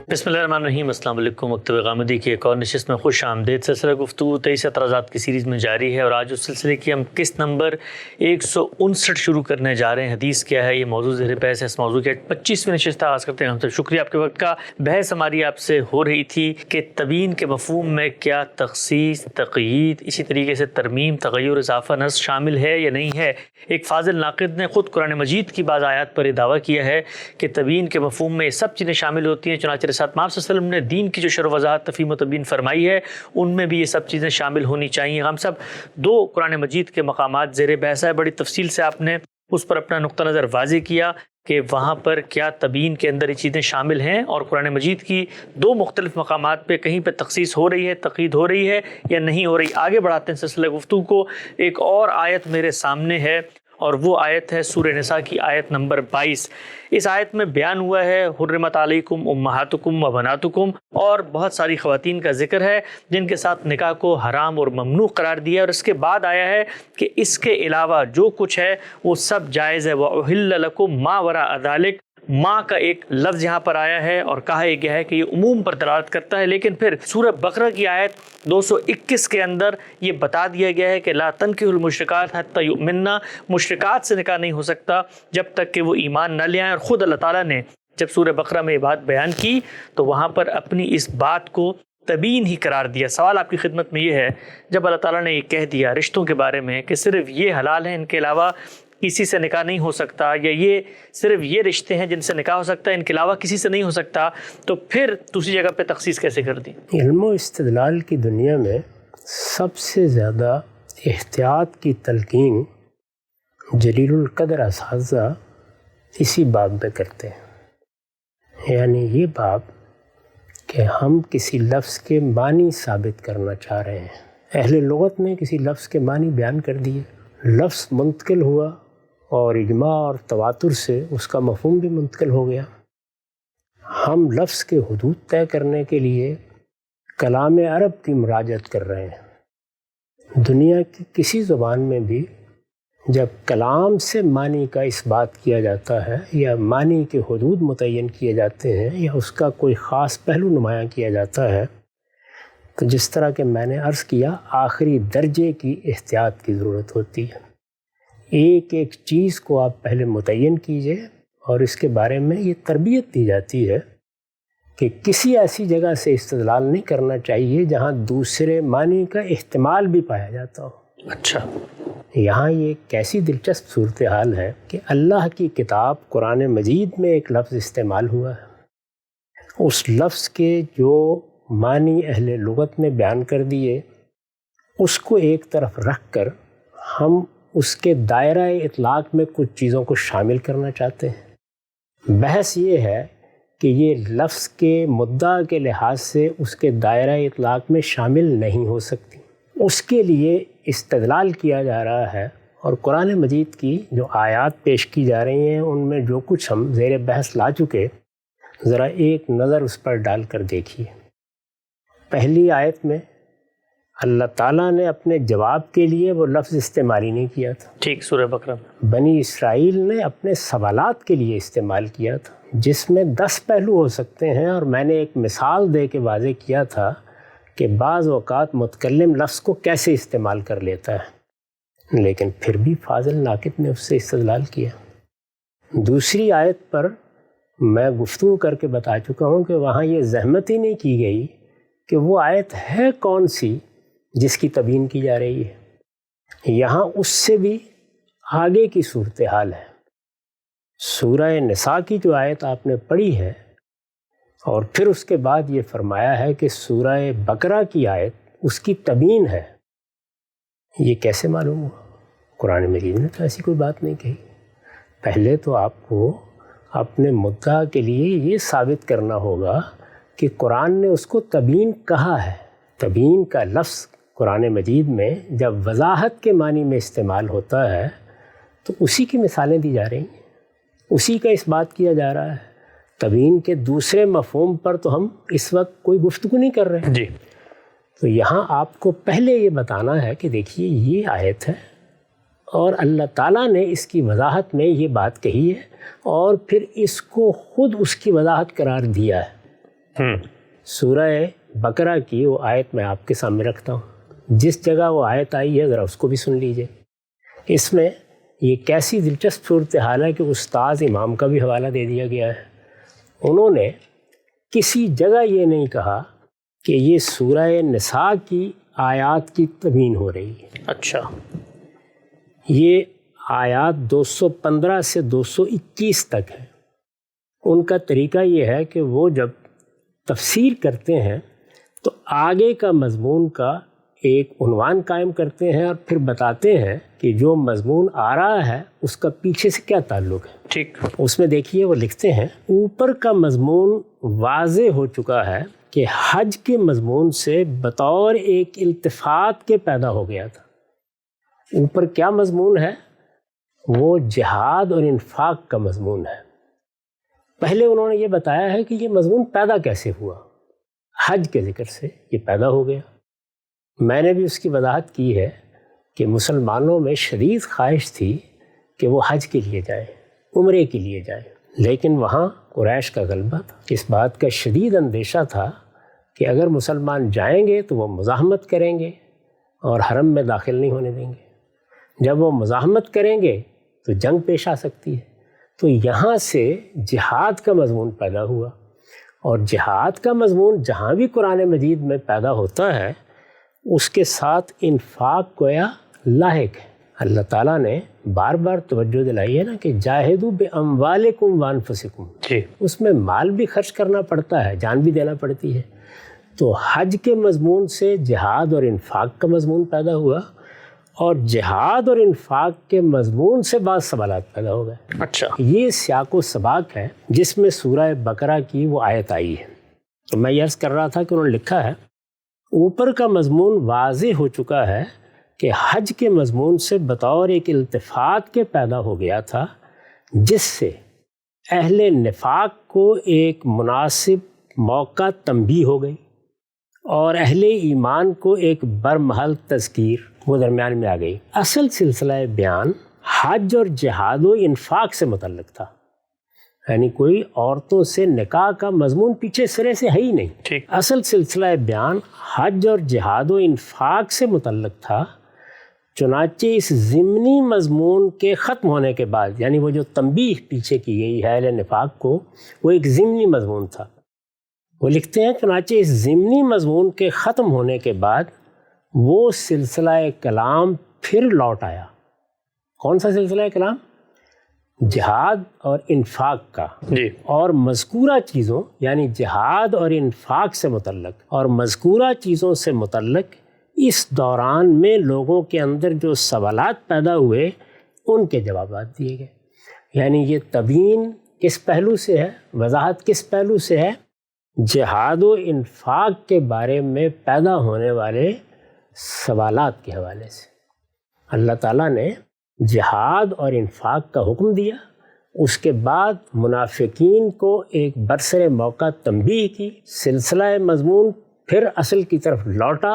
بسم اللہ الرحمن الرحیم۔ السلام علیکم۔ مکتب غامدی کی ایک اور نشست میں خوش آمدید۔ سلسلہ گفتگو 23 اعتراضات کی سیریز میں جاری ہے اور آج اس سلسلے کی ہم قسط نمبر 159 شروع کرنے جا رہے ہیں۔ حدیث کیا ہے، یہ موضوع زیر بحث ہے۔ اس موضوع کی 25ویں نشست آغاز کرتے ہیں۔ ہم سب شکریہ آپ کے وقت کا۔ بحث ہماری آپ سے ہو رہی تھی کہ تبیین کے مفہوم میں کیا تخصیص، تقیید، اسی طریقے سے ترمیم، تغیر، اضافہ، نسخ شامل ہے یا نہیں ہے۔ ایک فاضل ناقد نے خود قرآن مجید کی بعض آیات پر یہ دعویٰ کیا ہے کہ تبیین کے مفہوم میں یہ سب چیزیں شامل ہوتی ہیں، چنانچہ رسالت مآب صلی اللہ علیہ وسلم نے دین کی جو شرح و وضاحت، تفہیم و تبیین فرمائی ہے ان میں بھی یہ سب چیزیں شامل ہونی چاہیے۔ ہم سب دو قرآن مجید کے مقامات زیر بحث ہے، بڑی تفصیل سے آپ نے اس پر اپنا نقطہ نظر واضح کیا کہ وہاں پر کیا تبیین کے اندر یہ چیزیں شامل ہیں، اور قرآن مجید کی دو مختلف مقامات پہ کہیں پہ تخصیص ہو رہی ہے، تقیید ہو رہی ہے یا نہیں ہو رہی۔ آگے بڑھاتے ہیں سلسلہ گفتگو کو۔ ایک اور آیت میرے سامنے ہے اور وہ آیت ہے سورہ نساء کی آیت نمبر 22۔ اس آیت میں بیان ہوا ہے حرمت علیکم امہاتکم و بناتکم، اور بہت ساری خواتین کا ذکر ہے جن کے ساتھ نکاح کو حرام اور ممنوع قرار دیا، اور اس کے بعد آیا ہے کہ اس کے علاوہ جو کچھ ہے وہ سب جائز ہے۔ وَأُحِلَّ لَكُم مَا وَرَاءَ ذَلِكَ، ماں کا ایک لفظ یہاں پر آیا ہے اور کہا یہ گیا ہے کہ یہ عموم پر دلالت کرتا ہے، لیکن پھر سورہ بقرہ کی آیت 221 کے اندر یہ بتا دیا گیا ہے کہ لا تنکحوا المشرکات حتی یؤمنن، مشرکات سے نکاح نہیں ہو سکتا جب تک کہ وہ ایمان نہ لے آئیں۔ اور خود اللہ تعالیٰ نے جب سورہ بقرہ میں یہ بات بیان کی تو وہاں پر اپنی اس بات کو تبیین ہی قرار دیا۔ سوال آپ کی خدمت میں یہ ہے، جب اللہ تعالیٰ نے یہ کہہ دیا رشتوں کے بارے میں کہ صرف یہ حلال ہیں، ان کے علاوہ کسی سے نکاح نہیں ہو سکتا، یا یہ صرف یہ رشتے ہیں جن سے نکاح ہو سکتا ہے، ان کے علاوہ کسی سے نہیں ہو سکتا، تو پھر دوسری جگہ پہ تخصیص کیسے کر دی؟ علم و استدلال کی دنیا میں سب سے زیادہ احتیاط کی تلقین جلیل القدر اساتذہ اسی باب پہ کرتے ہیں، یعنی یہ باب کہ ہم کسی لفظ کے معنی ثابت کرنا چاہ رہے ہیں۔ اہل لغت نے کسی لفظ کے معنی بیان کر دیے، لفظ منتقل ہوا اور اجماع اور تواتر سے اس کا مفہوم بھی منتقل ہو گیا۔ ہم لفظ کے حدود طے کرنے کے لیے کلام عرب کی مراجعت کر رہے ہیں۔ دنیا کی کسی زبان میں بھی جب کلام سے معنی کا اس بات کیا جاتا ہے یا معنی کے حدود متعین کیے جاتے ہیں یا اس کا کوئی خاص پہلو نمایاں کیا جاتا ہے، تو جس طرح کہ میں نے عرض کیا آخری درجے کی احتیاط کی ضرورت ہوتی ہے۔ ایک ایک چیز کو آپ پہلے متعین کیجئے اور اس کے بارے میں یہ تربیت دی جاتی ہے کہ کسی ایسی جگہ سے استدلال نہیں کرنا چاہیے جہاں دوسرے معنی کا احتمال بھی پایا جاتا ہو۔ اچھا، یہاں یہ کیسی دلچسپ صورتحال ہے کہ اللہ کی کتاب قرآن مجید میں ایک لفظ استعمال ہوا ہے، اس لفظ کے جو معنی اہل لغت نے بیان کر دیے اس کو ایک طرف رکھ کر ہم اس کے دائرہ اطلاق میں کچھ چیزوں کو شامل کرنا چاہتے ہیں۔ بحث یہ ہے کہ یہ لفظ کے مدعا کے لحاظ سے اس کے دائرہ اطلاق میں شامل نہیں ہو سکتی، اس کے لیے استدلال کیا جا رہا ہے، اور قرآن مجید کی جو آیات پیش کی جا رہی ہیں ان میں جو کچھ ہم زیر بحث لا چکے، ذرا ایک نظر اس پر ڈال کر دیکھیے۔ پہلی آیت میں اللہ تعالیٰ نے اپنے جواب کے لیے وہ لفظ استعمال ہی نہیں کیا تھا، ٹھیک، سورہ بقرہ بنی اسرائیل نے اپنے سوالات کے لیے استعمال کیا تھا، جس میں 10 پہلو ہو سکتے ہیں، اور میں نے ایک مثال دے کے واضح کیا تھا کہ بعض اوقات متکلم لفظ کو کیسے استعمال کر لیتا ہے، لیکن پھر بھی فاضل ناقد نے اس سے استدلال کیا۔ دوسری آیت پر میں گفتگو کر کے بتا چکا ہوں کہ وہاں یہ زحمت ہی نہیں کی گئی کہ وہ آیت ہے کون سی جس کی تبیین کی جا رہی ہے۔ یہاں اس سے بھی آگے کی صورتحال ہے۔ سورہ نساء کی جو آیت آپ نے پڑھی ہے اور پھر اس کے بعد یہ فرمایا ہے کہ سورہ بقرہ کی آیت اس کی تبیین ہے، یہ کیسے معلوم ہوا؟ قرآن مجید نے تو ایسی کوئی بات نہیں کہی۔ پہلے تو آپ کو اپنے مدعا کے لیے یہ ثابت کرنا ہوگا کہ قرآن نے اس کو تبیین کہا ہے۔ تبیین کا لفظ قرآن مجید میں جب وضاحت کے معنی میں استعمال ہوتا ہے تو اسی کی مثالیں دی جا رہی ہیں، اسی کا اس بات کیا جا رہا ہے۔ تبیین کے دوسرے مفہوم پر تو ہم اس وقت کوئی گفتگو نہیں کر رہے جی۔ تو یہاں آپ کو پہلے یہ بتانا ہے کہ دیکھیے یہ آیت ہے اور اللہ تعالیٰ نے اس کی وضاحت میں یہ بات کہی ہے اور پھر اس کو خود اس کی وضاحت قرار دیا ہے۔ سورہ بقرہ کی وہ آیت میں آپ کے سامنے رکھتا ہوں، جس جگہ وہ آیت آئی ہے ذرا اس کو بھی سن لیجئے۔ اس میں یہ کیسی دلچسپ صورتحال ہے کہ استاد امام کا بھی حوالہ دے دیا گیا ہے۔ انہوں نے کسی جگہ یہ نہیں کہا کہ یہ سورہ نساء کی آیات کی تبیین ہو رہی ہے۔ اچھا، یہ آیات 215 سے 221 تک ہے۔ ان کا طریقہ یہ ہے کہ وہ جب تفسیر کرتے ہیں تو آگے کا مضمون کا ایک عنوان قائم کرتے ہیں اور پھر بتاتے ہیں کہ جو مضمون آ رہا ہے اس کا پیچھے سے کیا تعلق ہے۔ ٹھیک، اس میں دیکھیے وہ لکھتے ہیں، اوپر کا مضمون واضح ہو چکا ہے کہ حج کے مضمون سے بطور ایک التفات کے پیدا ہو گیا تھا۔ اوپر کیا مضمون ہے؟ وہ جہاد اور انفاق کا مضمون ہے۔ پہلے انہوں نے یہ بتایا ہے کہ یہ مضمون پیدا کیسے ہوا، حج کے ذکر سے یہ پیدا ہو گیا۔ میں نے بھی اس کی وضاحت کی ہے کہ مسلمانوں میں شدید خواہش تھی کہ وہ حج کے لیے جائیں، عمرے کے لیے جائیں، لیکن وہاں قریش کا غلبہ تھا۔ اس بات کا شدید اندیشہ تھا کہ اگر مسلمان جائیں گے تو وہ مزاحمت کریں گے اور حرم میں داخل نہیں ہونے دیں گے۔ جب وہ مزاحمت کریں گے تو جنگ پیش آ سکتی ہے۔ تو یہاں سے جہاد کا مضمون پیدا ہوا، اور جہاد کا مضمون جہاں بھی قرآن مجید میں پیدا ہوتا ہے اس کے ساتھ انفاق گویا لاحق ہے۔ اللہ تعالیٰ نے بار بار توجہ دلائی ہے نا کہ جاہدوا باموالکم وانفسکم، اس میں مال بھی خرچ کرنا پڑتا ہے، جان بھی دینا پڑتی ہے۔ تو حج کے مضمون سے جہاد اور انفاق کا مضمون پیدا ہوا، اور جہاد اور انفاق کے مضمون سے بعض سوالات پیدا ہو گئے۔ اچھا، یہ سیاق و سباق ہے جس میں سورہ بقرہ کی وہ آیت آئی ہے۔ تو میں یہ عرض کر رہا تھا کہ انہوں نے لکھا ہے اوپر کا مضمون واضح ہو چکا ہے کہ حج کے مضمون سے بطور ایک التفات کے پیدا ہو گیا تھا، جس سے اہل نفاق کو ایک مناسب موقع تنبیہ ہو گئی اور اہل ایمان کو ایک برمحل تذکیر وہ درمیان میں آ گئی۔ اصل سلسلہ بیان حج اور جہاد و انفاق سے متعلق تھا، یعنی کوئی عورتوں سے نکاح کا مضمون پیچھے سرے سے ہے ہی نہیں۔ ٹھیک، اصل سلسلہ بیان حج اور جہاد و انفاق سے متعلق تھا۔ چنانچہ اس ضمنی مضمون کے ختم ہونے کے بعد، یعنی وہ جو تنبیہ پیچھے کی گئی ہے اہل نفاق کو، وہ ایک ضمنی مضمون تھا۔ وہ لکھتے ہیں چنانچہ اس ضمنی مضمون کے ختم ہونے کے بعد وہ سلسلہ کلام پھر لوٹ آیا۔ کون سا سلسلہ کلام؟ جہاد اور انفاق کا، جی، اور مذکورہ چیزوں یعنی جہاد اور انفاق سے متعلق اور مذکورہ چیزوں سے متعلق اس دوران میں لوگوں کے اندر جو سوالات پیدا ہوئے ان کے جوابات دیے گئے۔ یعنی یہ تبیین کس پہلو سے ہے، وضاحت کس پہلو سے ہے؟ جہاد و انفاق کے بارے میں پیدا ہونے والے سوالات کے حوالے سے۔ اللہ تعالیٰ نے جہاد اور انفاق کا حکم دیا، اس کے بعد منافقین کو ایک برسر موقع تنبیہ کی، سلسلہ مضمون پھر اصل کی طرف لوٹا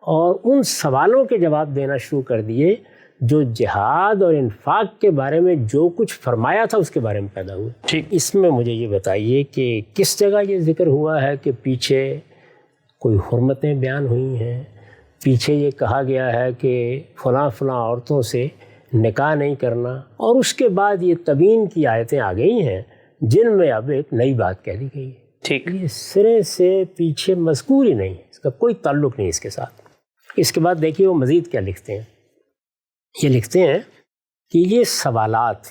اور ان سوالوں کے جواب دینا شروع کر دیے جو جہاد اور انفاق کے بارے میں جو کچھ فرمایا تھا اس کے بارے میں پیدا ہوئے۔ ٹھیک، اس میں مجھے یہ بتائیے کہ کس جگہ یہ ذکر ہوا ہے کہ پیچھے کوئی حرمتیں بیان ہوئی ہیں، پیچھے یہ کہا گیا ہے کہ فلاں فلاں عورتوں سے نکاح نہیں کرنا، اور اس کے بعد یہ تبیین کی آیتیں آ گئی ہیں جن میں اب ایک نئی بات کہہ دی گئی ہے۔ ٹھیک، یہ سرے سے پیچھے مذکور ہی نہیں ہے، اس کا کوئی تعلق نہیں اس کے ساتھ۔ اس کے بعد دیکھیے وہ مزید کیا لکھتے ہیں۔ یہ لکھتے ہیں کہ یہ سوالات،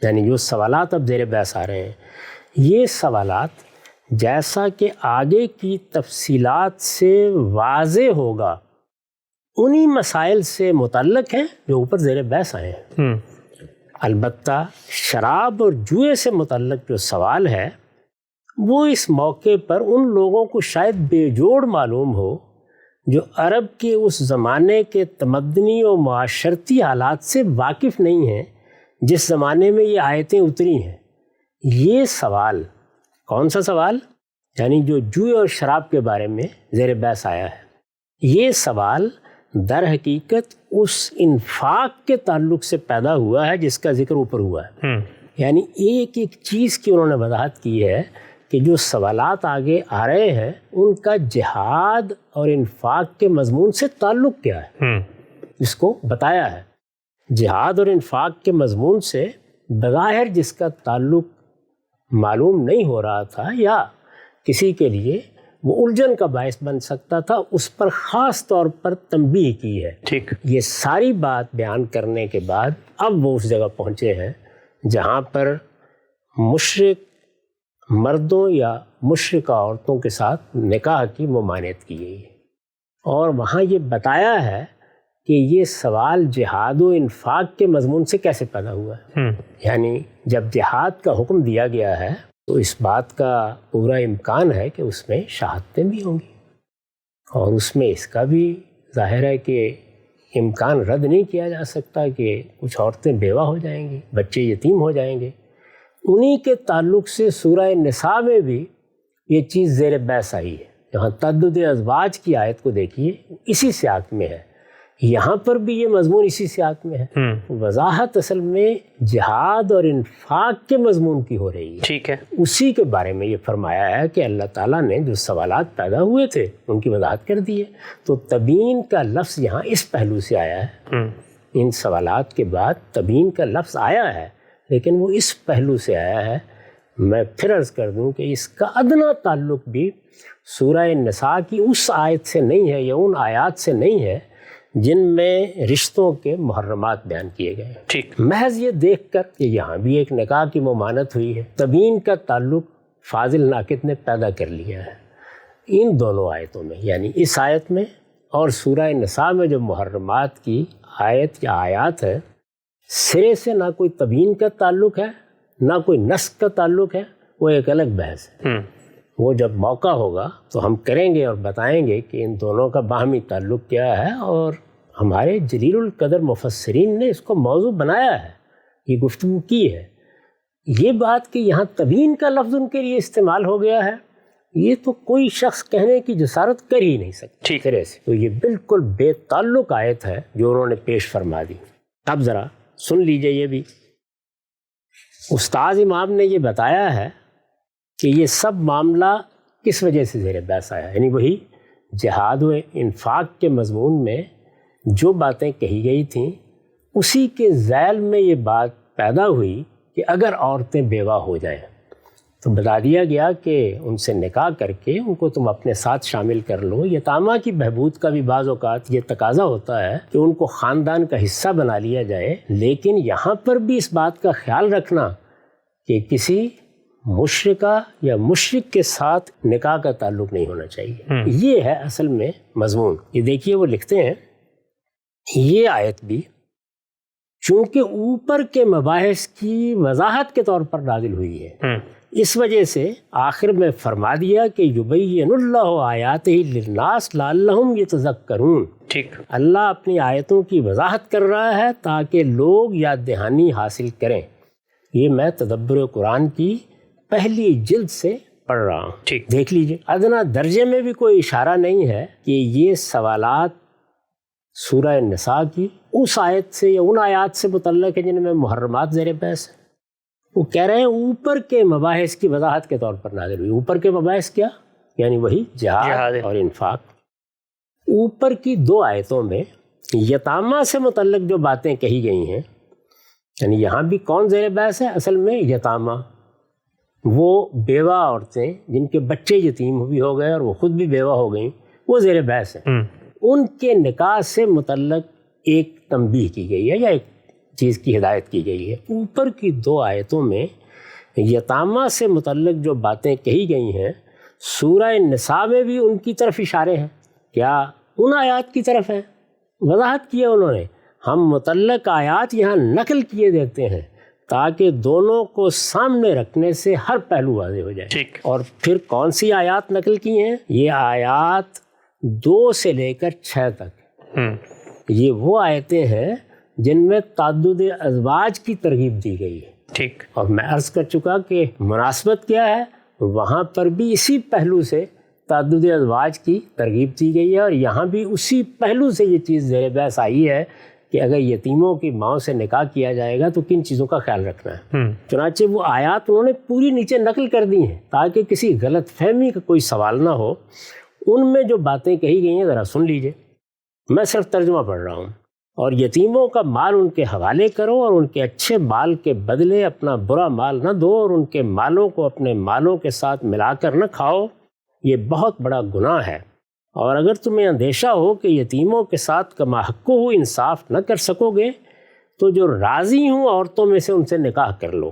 یعنی جو سوالات اب زیر بحث آ رہے ہیں، یہ سوالات جیسا کہ آگے کی تفصیلات سے واضح ہوگا انہی مسائل سے متعلق ہیں جو اوپر زیر بحث آئے ہیں۔ البتہ شراب اور جوئے سے متعلق جو سوال ہے وہ اس موقع پر ان لوگوں کو شاید بے جوڑ معلوم ہو جو عرب کے اس زمانے کے تمدنی و معاشرتی حالات سے واقف نہیں ہیں جس زمانے میں یہ آیتیں اتری ہیں۔ یہ سوال، کون سا سوال؟ یعنی جو جوئے اور شراب کے بارے میں زیر بحث آیا ہے، یہ سوال در حقیقت اس انفاق کے تعلق سے پیدا ہوا ہے جس کا ذکر اوپر ہوا ہے۔ یعنی ایک ایک چیز کی انہوں نے وضاحت کی ہے کہ جو سوالات آگے آ رہے ہیں ان کا جہاد اور انفاق کے مضمون سے تعلق کیا ہے، اس کو بتایا ہے۔ جہاد اور انفاق کے مضمون سے بظاہر جس کا تعلق معلوم نہیں ہو رہا تھا یا کسی کے لیے وہ الجھن کا باعث بن سکتا تھا، اس پر خاص طور پر تنبیہ کی ہے۔ ٹھیک، یہ ساری بات بیان کرنے کے بعد اب وہ اس جگہ پہنچے ہیں جہاں پر مشرک مردوں یا مشرکہ عورتوں کے ساتھ نکاح کی ممانعت کی گئی ہے، اور وہاں یہ بتایا ہے کہ یہ سوال جہاد و انفاق کے مضمون سے کیسے پیدا ہوا ہے۔ یعنی جب جہاد کا حکم دیا گیا ہے تو اس بات کا پورا امکان ہے کہ اس میں شہادتیں بھی ہوں گی، اور اس میں اس کا بھی ظاہر ہے کہ امکان رد نہیں کیا جا سکتا کہ کچھ عورتیں بیوہ ہو جائیں گی، بچے یتیم ہو جائیں گے۔ انہی کے تعلق سے سورہ نساء میں بھی یہ چیز زیر بحث آئی ہے۔ جہاں تعدد ازواج کی آیت کو دیکھیے، اسی سیاق میں ہے، یہاں پر بھی یہ مضمون اسی سیاق میں ہے۔ وضاحت اصل میں جہاد اور انفاق کے مضمون کی ہو رہی ہے۔ ٹھیک ہے، اسی کے بارے میں یہ فرمایا ہے کہ اللہ تعالیٰ نے جو سوالات پیدا ہوئے تھے ان کی وضاحت کر دی ہے۔ تو تبیین کا لفظ یہاں اس پہلو سے آیا ہے، ان سوالات کے بعد تبیین کا لفظ آیا ہے، لیکن وہ اس پہلو سے آیا ہے۔ میں پھر عرض کر دوں کہ اس کا ادنا تعلق بھی سورہ نساء کی اس آیت سے نہیں ہے یا ان آیات سے نہیں ہے جن میں رشتوں کے محرمات بیان کیے گئے ہیں۔ ٹھیک، محض یہ دیکھ کر کہ یہاں بھی ایک نکاح کی ممانعت ہوئی ہے، تبیین کا تعلق فاضل ناقد نے پیدا کر لیا ہے ان دونوں آیتوں میں، یعنی اس آیت میں اور سورہ نساء میں جو محرمات کی آیت یا آیات ہے، سرے سے نہ کوئی تبیین کا تعلق ہے نہ کوئی نسخ کا تعلق ہے، وہ ایک الگ بحث ہے۔ وہ جب موقع ہوگا تو ہم کریں گے اور بتائیں گے کہ ان دونوں کا باہمی تعلق کیا ہے، اور ہمارے جلیل القدر مفسرین نے اس کو موضوع بنایا ہے، یہ گفتگو کی ہے۔ یہ بات کہ یہاں تبیین کا لفظ ان کے لیے استعمال ہو گیا ہے، یہ تو کوئی شخص کہنے کی جسارت کر ہی نہیں سکتا طرح سے۔ تو یہ بالکل بے تعلق آیت ہے جو انہوں نے پیش فرما دی۔ اب ذرا سن لیجئے، یہ بھی استاذ امام نے یہ بتایا ہے کہ یہ سب معاملہ کس وجہ سے زیر بحث آیا، یعنی وہی جہاد و انفاق کے مضمون میں جو باتیں کہی گئی تھیں اسی کے ذیل میں یہ بات پیدا ہوئی کہ اگر عورتیں بیوہ ہو جائیں تو بتا دیا گیا کہ ان سے نکاح کر کے ان کو تم اپنے ساتھ شامل کر لو۔ یتامہ کی بہبود کا بھی بعض اوقات یہ تقاضا ہوتا ہے کہ ان کو خاندان کا حصہ بنا لیا جائے، لیکن یہاں پر بھی اس بات کا خیال رکھنا کہ کسی مشرکہ یا مشرک کے ساتھ نکاح کا تعلق نہیں ہونا چاہیے۔ یہ ہے اصل میں مضمون۔ یہ دیکھیے وہ لکھتے ہیں، یہ آیت بھی چونکہ اوپر کے مباحث کی وضاحت کے طور پر نازل ہوئی ہے، اس وجہ سے آخر میں فرما دیا کہ یبین اللہ آیاتہ للناس لعلہم یتذکرون۔ ٹھیک، اللہ اپنی آیتوں کی وضاحت کر رہا ہے تاکہ لوگ یاد دہانی حاصل کریں۔ یہ میں تدبر قرآن کی پہلی جلد سے پڑھ رہا ہوں، ٹھیک، دیکھ لیجیے۔ ادنا درجے میں بھی کوئی اشارہ نہیں ہے کہ یہ سوالات سورہ نساء کی اس آیت سے یا ان آیات سے متعلق ہے جن میں محرمات زیر بحث ہے۔ وہ کہہ رہے ہیں اوپر کے مباحث کی وضاحت کے طور پر نازل ہوئی۔ اوپر کے مباحث کیا؟ یعنی وہی جہاد اور انفاق۔ اوپر کی دو آیتوں میں یتامہ سے متعلق جو باتیں کہی گئی ہیں، یعنی یہاں بھی کون زیر بحث ہے؟ اصل میں یتامہ، وہ بیوہ عورتیں جن کے بچے یتیم بھی ہو گئے اور وہ خود بھی بیوہ ہو گئیں، وہ زیر بحث ہیں۔ ان کے نکاح سے متعلق ایک تنبیہ کی گئی ہے یا ایک چیز کی ہدایت کی گئی ہے۔ اوپر کی دو آیتوں میں یتامہ سے متعلق جو باتیں کہی گئی ہیں، سورہ نساء میں بھی ان کی طرف اشارے ہیں۔ کیا ان آیات کی طرف ہیں؟ وضاحت کی ہے انہوں نے۔ ہم متعلق آیات یہاں نقل کیے دیتے ہیں تاکہ دونوں کو سامنے رکھنے سے ہر پہلو واضح ہو جائے۔ اور پھر کون سی آیات نقل کی ہیں؟ یہ آیات 2 سے لے کر 6 تک، یہ وہ آیتیں ہیں جن میں تعدد ازواج کی ترغیب دی گئی ہے۔ ٹھیک، اور میں عرض کر چکا کہ مناسبت کیا ہے، وہاں پر بھی اسی پہلو سے تعدد ازواج کی ترغیب دی گئی ہے، اور یہاں بھی اسی پہلو سے یہ چیز زیر بحث آئی ہے کہ اگر یتیموں کی ماؤں سے نکاح کیا جائے گا تو کن چیزوں کا خیال رکھنا ہے۔ چنانچہ وہ آیات انہوں نے پوری نیچے نقل کر دی ہیں تاکہ کسی غلط فہمی کا کوئی سوال نہ ہو۔ ان میں جو باتیں کہی گئی ہیں ذرا سن لیجئے، میں صرف ترجمہ پڑھ رہا ہوں۔ اور یتیموں کا مال ان کے حوالے کرو اور ان کے اچھے مال کے بدلے اپنا برا مال نہ دو، اور ان کے مالوں کو اپنے مالوں کے ساتھ ملا کر نہ کھاؤ، یہ بہت بڑا گناہ ہے۔ اور اگر تمہیں اندیشہ ہو کہ یتیموں کے ساتھ کما حق ہو انصاف نہ کر سکو گے تو جو راضی ہوں عورتوں میں سے ان سے نکاح کر لو،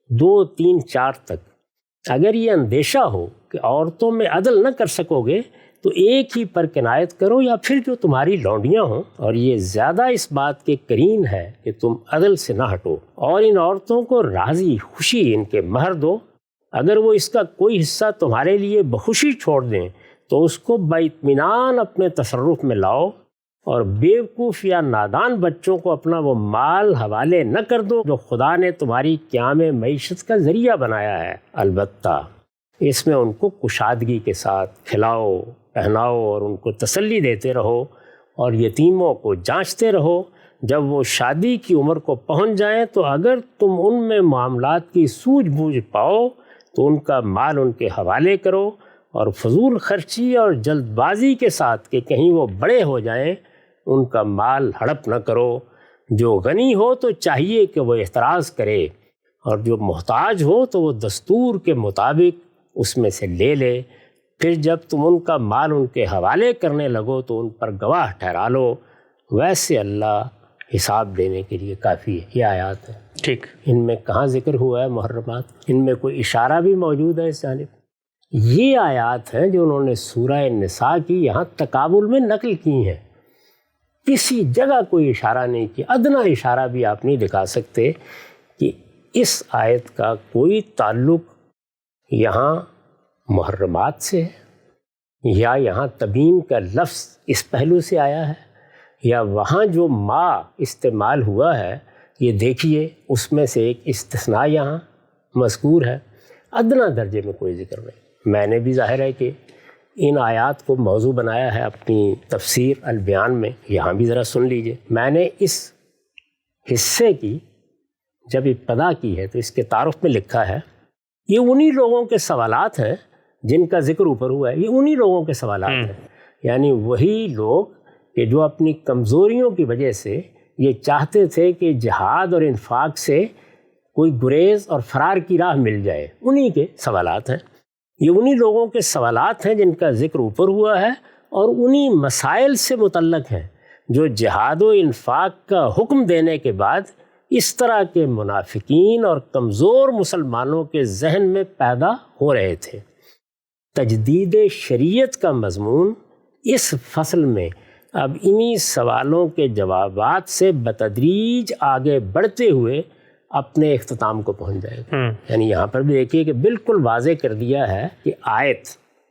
2 3 4 تک۔ اگر یہ اندیشہ ہو کہ عورتوں میں عدل نہ کر سکو گے تو ایک ہی پر کنایت کرو یا پھر جو تمہاری لونڈیاں ہوں، اور یہ زیادہ اس بات کے قرین ہے کہ تم عدل سے نہ ہٹو۔ اور ان عورتوں کو راضی خوشی ان کے مہر دو، اگر وہ اس کا کوئی حصہ تمہارے لیے بخوشی چھوڑ دیں تو اس کو باطمینان اپنے تصرف میں لاؤ، اور بیوقوف یا نادان بچوں کو اپنا وہ مال حوالے نہ کر دو جو خدا نے تمہاری قیام معیشت کا ذریعہ بنایا ہے، البتہ اس میں ان کو کشادگی کے ساتھ کھلاؤ پہناؤ اور ان کو تسلی دیتے رہو، اور یتیموں کو جانچتے رہو۔ جب وہ شادی کی عمر کو پہنچ جائیں تو اگر تم ان میں معاملات کی سوجھ بوجھ پاؤ تو ان کا مال ان کے حوالے کرو، اور فضول خرچی اور جلد بازی کے ساتھ کہ کہیں وہ بڑے ہو جائیں ان کا مال ہڑپ نہ کرو۔ جو غنی ہو تو چاہیے کہ وہ احتراز کرے، اور جو محتاج ہو تو وہ دستور کے مطابق اس میں سے لے لے۔ پھر جب تم ان کا مال ان کے حوالے کرنے لگو تو ان پر گواہ ٹھہرا لو، ویسے اللہ حساب دینے کے لیے کافی ہے۔ یہ آیات ہیں۔ ٹھیک، ان میں کہاں ذکر ہوا ہے محرمات؟ ان میں کوئی اشارہ بھی موجود ہے اس جانب؟ یہ آیات ہیں جو انہوں نے سورہ نساء کی یہاں تقابل میں نقل کی ہیں، کسی جگہ کوئی اشارہ نہیں کیا، ادنا اشارہ بھی آپ نہیں دکھا سکتے کہ اس آیت کا کوئی تعلق یہاں محرمات سے ہے، یا یہاں تبیین کا لفظ اس پہلو سے آیا ہے، یا وہاں جو ما استعمال ہوا ہے یہ دیکھیے اس میں سے ایک استثناء یہاں مذکور ہے۔ ادنا درجے میں کوئی ذکر نہیں۔ میں نے بھی ظاہر ہے کہ ان آیات کو موضوع بنایا ہے اپنی تفسیر البیان میں، یہاں بھی ذرا سن لیجئے۔ میں نے اس حصے کی جب ابتدا کی ہے تو اس کے تعارف میں لکھا ہے یہ انہی لوگوں کے سوالات ہیں جن کا ذکر اوپر ہوا ہے، یہ انہی لوگوں کے سوالات ہیں، یعنی وہی لوگ کہ جو اپنی کمزوریوں کی وجہ سے یہ چاہتے تھے کہ جہاد اور انفاق سے کوئی گریز اور فرار کی راہ مل جائے، انہی کے سوالات ہیں۔ یہ انہی لوگوں کے سوالات ہیں جن کا ذکر اوپر ہوا ہے، اور انہی مسائل سے متعلق ہیں جو جہاد و انفاق کا حکم دینے کے بعد اس طرح کے منافقین اور کمزور مسلمانوں کے ذہن میں پیدا ہو رہے تھے۔ تجدید شریعت کا مضمون اس فصل میں اب انہی سوالوں کے جوابات سے بتدریج آگے بڑھتے ہوئے اپنے اختتام کو پہنچ جائے گا۔ یعنی یہاں پر بھی دیکھیے کہ بالکل واضح کر دیا ہے کہ آیت،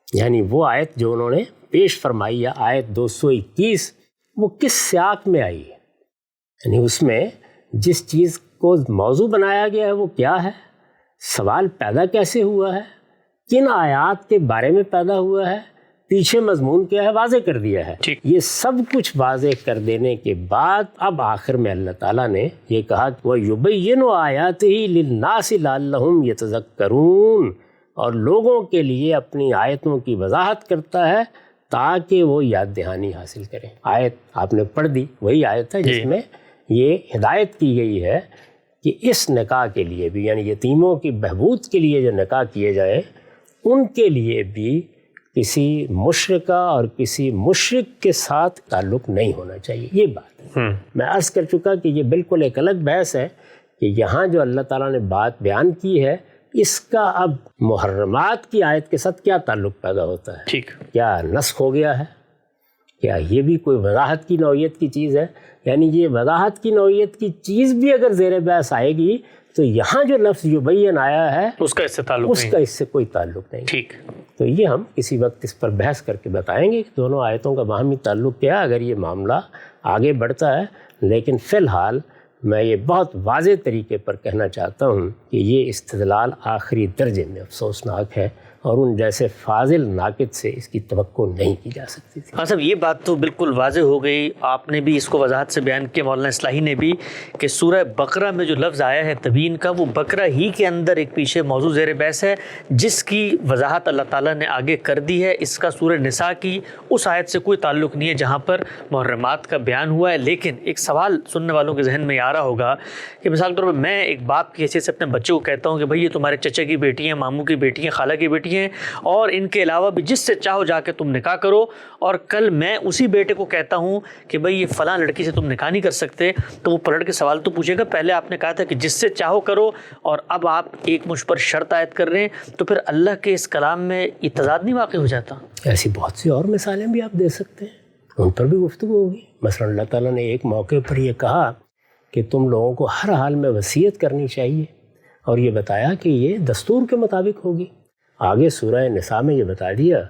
یعنی وہ آیت جو انہوں نے پیش فرمائی ہے، آیت 221، وہ کس سیاق میں آئی ہے، یعنی اس میں جس چیز کو موضوع بنایا گیا ہے وہ کیا ہے، سوال پیدا کیسے ہوا ہے، کن آیات کے بارے میں پیدا ہوا ہے، پیچھے مضمون کیا ہے، واضح کر دیا ہے۔ یہ سب کچھ واضح کر دینے کے بعد اب آخر میں اللہ تعالیٰ نے یہ کہا کہ وَيُبَيِّنُ آيَاتِهِ لِلنَّاسِ لَعَلَّهُمْ يَتَذَكَّرُونَ، اور لوگوں کے لیے اپنی آیتوں کی وضاحت کرتا ہے تاکہ وہ یاد دہانی حاصل کریں۔ آیت آپ نے پڑھ دی، وہی آیت ہے جس میں یہ ہدایت کی گئی ہے کہ اس نکاح کے لیے بھی، یعنی یتیموں کی بہبود کے لیے جو نکاح کیے جائیں ان کے لیے بھی کسی مشرکہ اور کسی مشرک کے ساتھ تعلق نہیں ہونا چاہیے۔ یہ بات میں عرض کر چکا کہ یہ بالکل ایک الگ بحث ہے کہ یہاں جو اللہ تعالیٰ نے بات بیان کی ہے اس کا اب محرمات کی آیت کے ساتھ کیا تعلق پیدا ہوتا ہے؟ ٹھیک، کیا نسخ ہو گیا ہے؟ کیا یہ بھی کوئی وضاحت کی نوعیت کی چیز ہے؟ یعنی یہ وضاحت کی نوعیت کی چیز بھی اگر زیر بحث آئے گی تو یہاں جو لفظ یبین آیا ہے اس کا اس سے تعلق اس کا اس سے کوئی تعلق نہیں۔ ٹھیک، تو یہ ہم کسی وقت اس پر بحث کر کے بتائیں گے کہ دونوں آیتوں کا باہمی تعلق کیا ہے اگر یہ معاملہ آگے بڑھتا ہے، لیکن فی الحال میں یہ بہت واضح طریقے پر کہنا چاہتا ہوں کہ یہ استدلال آخری درجے میں افسوسناک ہے اور ان جیسے فاضل ناقد سے اس کی توقع نہیں کی جا سکتی تھی۔ ہاں صاحب، یہ بات تو بالکل واضح ہو گئی، آپ نے بھی اس کو وضاحت سے بیان کیا، مولانا اصلاحی نے بھی، کہ سورہ بقرہ میں جو لفظ آیا ہے تبیین کا، وہ بقرہ ہی کے اندر ایک پیچھے موضوع زیر بحث ہے جس کی وضاحت اللہ تعالیٰ نے آگے کر دی ہے۔ اس کا سورہ نساء کی اس آیت سے کوئی تعلق نہیں ہے جہاں پر محرمات کا بیان ہوا ہے۔ لیکن ایک سوال سننے والوں کے ذہن میں آ رہا ہوگا کہ مثال کے طور پر میں ایک باپ کی حیثیت سے اپنے بچوں کو کہتا ہوں کہ بھائی یہ تمہارے چچا کی بیٹی ہیں، ماموں کی بیٹی ہیں، خالہ کی بیٹی ہیں، اور ان کے علاوہ بھی جس سے چاہو جا کے تم نکاح کرو، اور کل میں اسی بیٹے کو کہتا ہوں کہ بھئی یہ فلاں لڑکی سے تم نکاح نہیں کر سکتے، تو وہ پلٹ کے سوال تو پوچھے گا پہلے آپ نے کہا تھا کہ جس سے چاہو کرو، اور اب آپ ایک مجھ پر شرط عائد کر رہے ہیں، تو پھر اللہ کے اس کلام میں یہ تضاد نہیں واقع ہو جاتا؟ ایسی بہت سی اور مثالیں بھی آپ دے سکتے ہیں، ان پر بھی گفتگو ہوگی۔ مثلا اللہ تعالیٰ نے ایک موقع پر یہ کہا کہ تم لوگوں کو ہر حال میں وصیت کرنی چاہیے، اور یہ بتایا کہ یہ دستور کے مطابق ہوگی۔ آگے سورہ نساء میں یہ بتا دیا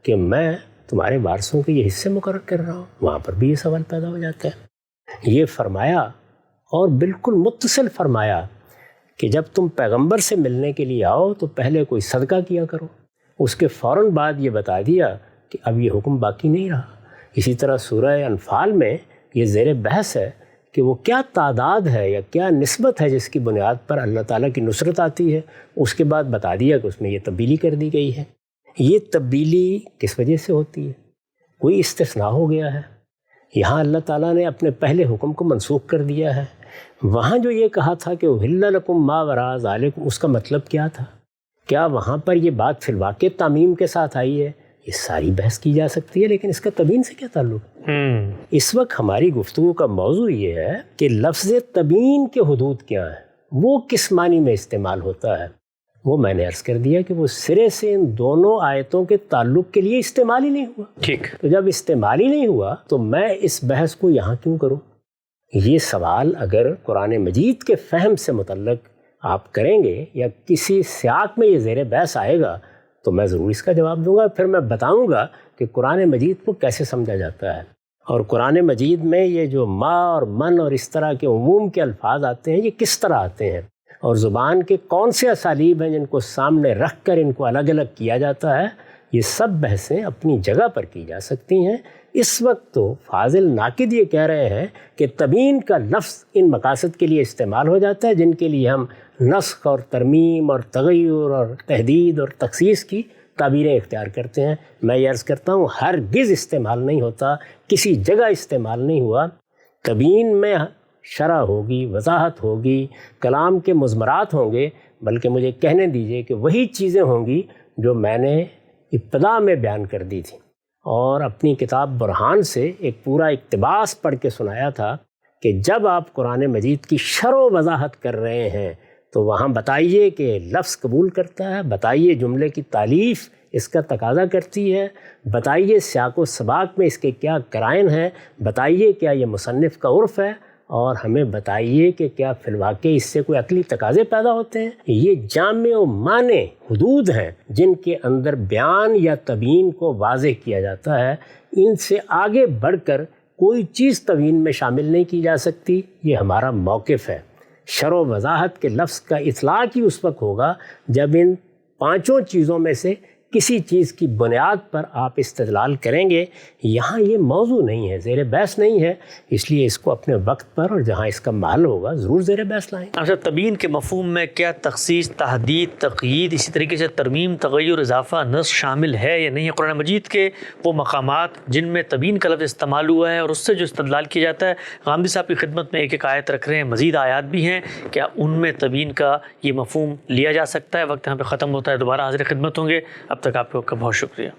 کہ میں تمہارے وارثوں کے یہ حصے مقرر کر رہا ہوں، وہاں پر بھی یہ سوال پیدا ہو جاتا ہے۔ یہ فرمایا اور بالکل متصل فرمایا کہ جب تم پیغمبر سے ملنے کے لیے آؤ تو پہلے کوئی صدقہ کیا کرو، اس کے فوراً بعد یہ بتا دیا کہ اب یہ حکم باقی نہیں رہا۔ اسی طرح سورہ انفال میں یہ زیر بحث ہے کہ وہ کیا تعداد ہے یا کیا نسبت ہے جس کی بنیاد پر اللہ تعالیٰ کی نصرت آتی ہے۔ اس کے بعد بتا دیا کہ اس میں یہ تبدیلی کر دی گئی ہے۔ یہ تبدیلی کس وجہ سے ہوتی ہے؟ کوئی استثناء ہو گیا ہے؟ یہاں اللہ تعالیٰ نے اپنے پہلے حکم کو منسوخ کر دیا ہے۔ وہاں جو یہ کہا تھا کہ احل لکم ما وراء ذالکم، اس کا مطلب کیا تھا؟ کیا وہاں پر یہ بات فی الواقع تعمیم کے ساتھ آئی ہے؟ یہ ساری بحث کی جا سکتی ہے، لیکن اس کا تبیین سے کیا تعلق ہے؟ اس وقت ہماری گفتگو کا موضوع یہ ہے کہ لفظ تبیین کے حدود کیا ہیں، وہ کس معنی میں استعمال ہوتا ہے۔ وہ میں نے عرض کر دیا کہ وہ سرے سے ان دونوں آیتوں کے تعلق کے لیے استعمال ہی نہیں ہوا۔ ٹھیک، تو جب استعمال ہی نہیں ہوا تو میں اس بحث کو یہاں کیوں کروں؟ یہ سوال اگر قرآن مجید کے فہم سے متعلق آپ کریں گے یا کسی سیاق میں یہ زیر بحث آئے گا تو میں ضرور اس کا جواب دوں گا، پھر میں بتاؤں گا کہ قرآن مجید کو کیسے سمجھا جاتا ہے، اور قرآن مجید میں یہ جو ما اور من اور اس طرح کے عموم کے الفاظ آتے ہیں یہ کس طرح آتے ہیں، اور زبان کے کون سے اسالیب ہیں جن کو سامنے رکھ کر ان کو الگ الگ کیا جاتا ہے۔ یہ سب بحثیں اپنی جگہ پر کی جا سکتی ہیں۔ اس وقت تو فاضل ناقد یہ کہہ رہے ہیں کہ تبیین کا لفظ ان مقاصد کے لیے استعمال ہو جاتا ہے جن کے لیے ہم نسخ اور ترمیم اور تغیر اور تحدید اور تخصیص کی تعبیریں اختیار کرتے ہیں۔ میں یہ عرض کرتا ہوں ہرگز استعمال نہیں ہوتا، کسی جگہ استعمال نہیں ہوا۔ تبیین میں شرح ہوگی، وضاحت ہوگی، کلام کے مضمرات ہوں گے، بلکہ مجھے کہنے دیجئے کہ وہی چیزیں ہوں گی جو میں نے ابتدا میں بیان کر دی تھی، اور اپنی کتاب برہان سے ایک پورا اقتباس پڑھ کے سنایا تھا کہ جب آپ قرآن مجید کی شرح و وضاحت کر رہے ہیں تو وہاں بتائیے کہ لفظ قبول کرتا ہے، بتائیے جملے کی تالیف اس کا تقاضا کرتی ہے، بتائیے سیاق و سباق میں اس کے کیا قرائن ہیں، بتائیے کیا یہ مصنف کا عرف ہے، اور ہمیں بتائیے کہ کیا فی الواقع اس سے کوئی عقلی تقاضے پیدا ہوتے ہیں۔ یہ جامع و مانع حدود ہیں جن کے اندر بیان یا تبیین کو واضح کیا جاتا ہے، ان سے آگے بڑھ کر کوئی چیز تبیین میں شامل نہیں کی جا سکتی۔ یہ ہمارا موقف ہے۔ شرح و وضاحت کے لفظ کا اطلاق ہی اس وقت ہوگا جب ان پانچوں چیزوں میں سے کسی چیز کی بنیاد پر آپ استدلال کریں گے۔ یہاں یہ موضوع نہیں ہے، زیر بحث نہیں ہے، اس لیے اس کو اپنے وقت پر اور جہاں اس کا محل ہوگا ضرور زیر بحث لائیں۔ اچھا، تبیین کے مفہوم میں کیا تخصیص، تحدید، تقیید، اسی طریقے سے ترمیم، تغیر، اضافہ، نسخ شامل ہے یا نہیں ہے؟ قرآن مجید کے وہ مقامات جن میں تبیین کا لفظ استعمال ہوا ہے اور اس سے جو استدلال کیا جاتا ہے، غامدی صاحب کی خدمت میں ایک ایک آیت رکھ رہے ہیں، مزید آیات بھی ہیں، کیا ان میں تبیین کا یہ مفہوم لیا جا سکتا ہے؟ وقت یہاں پہ ختم ہوتا ہے، دوبارہ حاضر خدمت ہوں گے، اب تک آپ لوگ کا بہت شکریہ۔